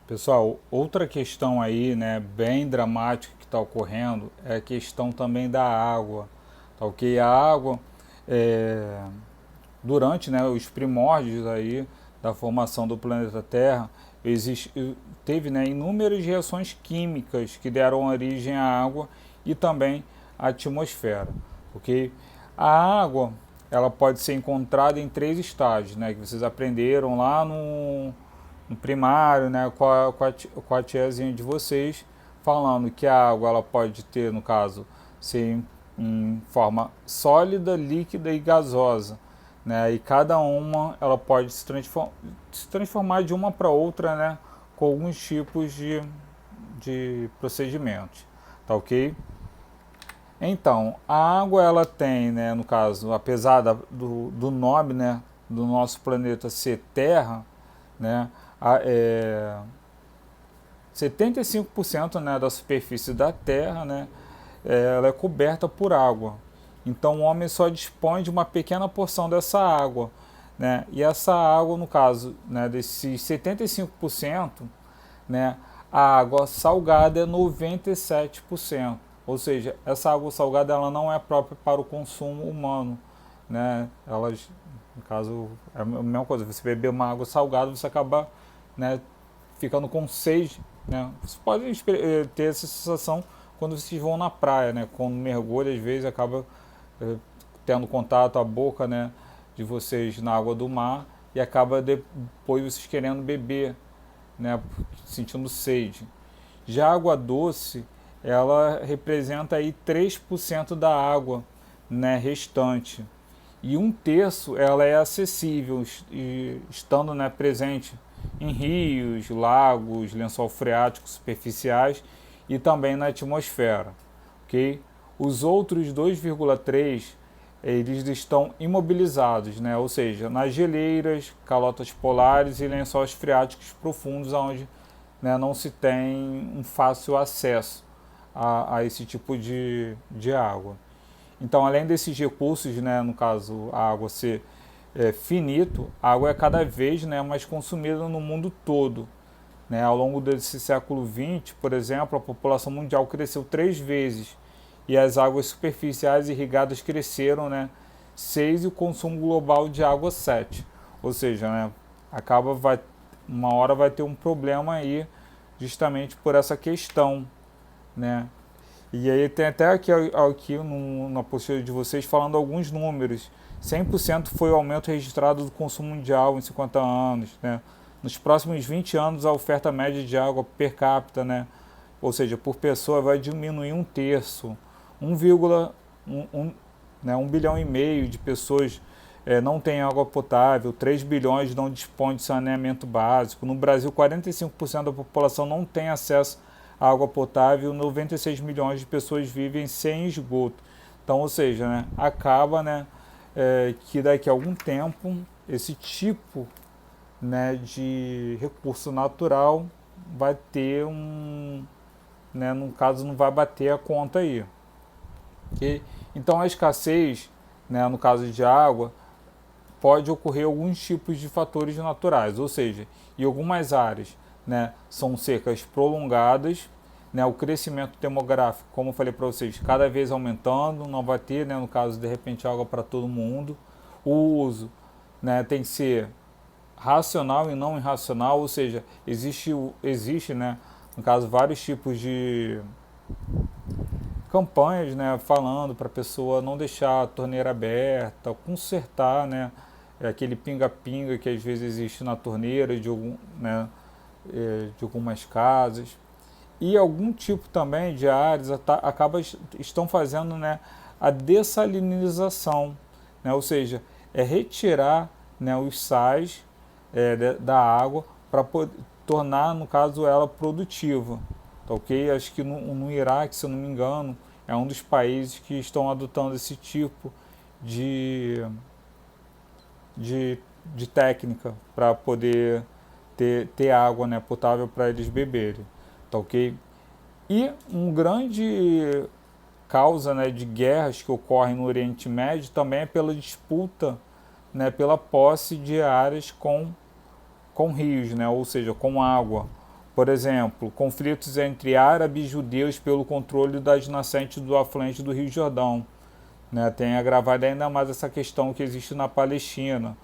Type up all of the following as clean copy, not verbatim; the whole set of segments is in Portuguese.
Pessoal, outra questão aí, né, bem dramática que está ocorrendo é a questão também da água, tá ok? A água, é, durante, né, os primórdios aí da formação do planeta Terra, teve, né, inúmeras reações químicas que deram origem à água e também à atmosfera, ok? A água, ela pode ser encontrada em três estágios, né, que vocês aprenderam lá no primário, né, com a tiazinha de vocês, falando que a água ela pode ter, no caso, ser em forma sólida, líquida e gasosa, né, e cada uma ela pode se transformar de uma para outra, né, com alguns tipos de procedimentos, tá ok? Então, a água ela tem, né, no caso, apesar do nome, né, do nosso planeta ser Terra, né, a, é, 75%, né, da superfície da Terra, né, ela é coberta por água. Então o homem só dispõe de uma pequena porção dessa água, né? E essa água, no caso, né, desses 75%, né, a água salgada é 97%. Ou seja, essa água salgada ela não é própria para o consumo humano, né? Elas, no caso, é a mesma coisa. Você beber uma água salgada, você acaba, né, ficando com sede, né? Você pode ter essa sensação quando vocês vão na praia, né? Quando mergulha, às vezes acaba eh, tendo contato a boca, né, de vocês na água do mar e acaba depois vocês querendo beber, né, sentindo sede. Já a água doce, ela representa aí 3% da água, né, restante. E um terço ela é acessível, estando, né, presente em rios, lagos, lençol freático superficiais e também na atmosfera. Okay? Os outros 2,3 eles estão imobilizados, né? Ou seja, nas geleiras, calotas polares e lençóis freáticos profundos, onde, né, não se tem um fácil acesso a esse tipo de água. Então, além desses recursos, né, no caso a água ser finito, a água é cada vez, né, mais consumida no mundo todo. Né? Ao longo desse século XX, por exemplo, a população mundial cresceu 3 vezes e as águas superficiais irrigadas cresceram, né, 6 e o consumo global de água 7. Ou seja, né, uma hora vai ter um problema aí justamente por essa questão, né? E aí tem até aqui na postura de vocês falando alguns números. 100% foi o aumento registrado do consumo mundial em 50 anos. Né? Nos próximos 20 anos, a oferta média de água per capita, né, ou seja, por pessoa, vai diminuir um terço. 1,1 né, 1 bilhão e meio de pessoas não têm água potável, 3 bilhões não dispõem de saneamento básico. No Brasil, 45% da população não tem acesso à água potável, 96 milhões de pessoas vivem sem esgoto. Então, ou seja, né, acaba, né, que daqui a algum tempo esse tipo, né, de recurso natural vai ter né, no caso não vai bater a conta aí. Okay? Então a escassez, né, no caso de água, pode ocorrer alguns tipos de fatores naturais, ou seja, em algumas áreas, né, são secas prolongadas, né, o crescimento demográfico, como eu falei para vocês, cada vez aumentando, não vai ter, né, no caso de repente água para todo mundo. O uso, né, tem que ser racional e não irracional, ou seja, existe, né, no caso, vários tipos de campanhas, né, falando para a pessoa não deixar a torneira aberta, consertar, né, aquele pinga-pinga que às vezes existe na torneira né, de algumas casas. E algum tipo também de áreas estão fazendo, né, a dessalinização, né, ou seja, é retirar, né, os sais da água para tornar, no caso, ela produtiva. Tá ok? Acho que no Iraque, se eu não me engano, é um dos países que estão adotando esse tipo de, de, de técnica para poder ter água, né, potável para eles beberem. Tá ok? E um grande causa, né, de guerras que ocorrem no Oriente Médio também é pela disputa, né, pela posse de áreas com rios, né, ou seja, com água. Por exemplo, conflitos entre árabes e judeus pelo controle das nascentes do afluente do Rio Jordão, né? Tem agravado ainda mais essa questão que existe na Palestina.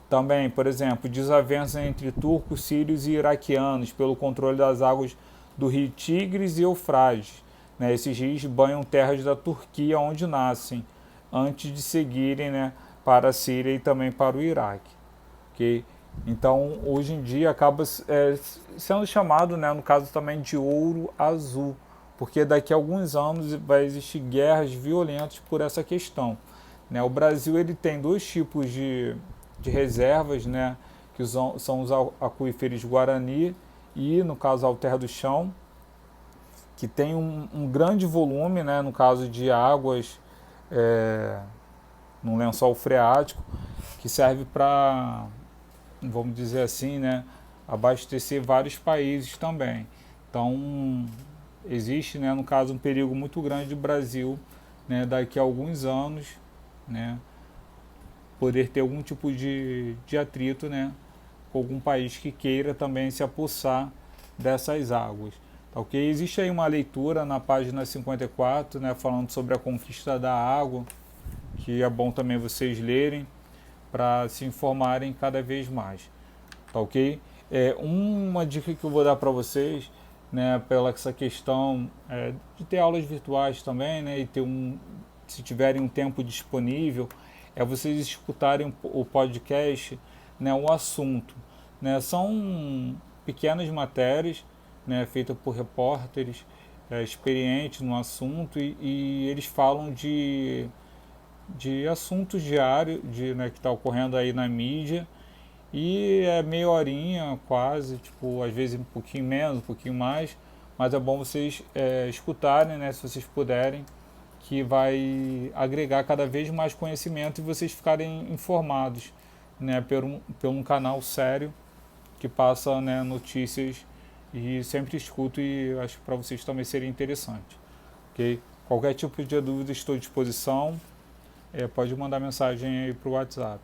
Também, por exemplo, desavenças entre turcos, sírios e iraquianos pelo controle das águas do rio Tigres e Eufrates, né? Esses rios banham terras da Turquia onde nascem, antes de seguirem, né, para a Síria e também para o Iraque. Okay? Então, hoje em dia, acaba sendo chamado, né, no caso também, de ouro azul, porque daqui a alguns anos vai existir guerras violentas por essa questão. Né? O Brasil ele tem dois tipos de reservas, né, que são os aquíferos Guarani e, no caso, a Terra do Chão, que tem um grande volume, né, no caso de águas num lençol freático, que serve para, vamos dizer assim, né, abastecer vários países também. Então, existe, né, no caso, um perigo muito grande do Brasil, né, daqui a alguns anos, né, poder ter algum tipo de atrito, né, com algum país que queira também se apossar dessas águas. Tá, ok? Existe aí uma leitura na página 54, né, falando sobre a conquista da água, que é bom também vocês lerem para se informarem cada vez mais. Tá, ok? Uma dica que eu vou dar para vocês, né, pela essa questão de ter aulas virtuais também, né, e ter se tiverem um tempo disponível, é vocês escutarem o podcast, né, o assunto, né, são pequenas matérias, né, feitas por repórteres experientes no assunto e eles falam de assuntos diários, né, que está ocorrendo aí na mídia. E é meia horinha quase, tipo, às vezes um pouquinho menos, um pouquinho mais, mas é bom vocês escutarem, né, se vocês puderem, que vai agregar cada vez mais conhecimento e vocês ficarem informados, né, por um canal sério que passa, né, notícias e sempre escuto e acho que para vocês também seria interessante. Ok? Qualquer tipo de dúvida estou à disposição, pode mandar mensagem aí para o WhatsApp.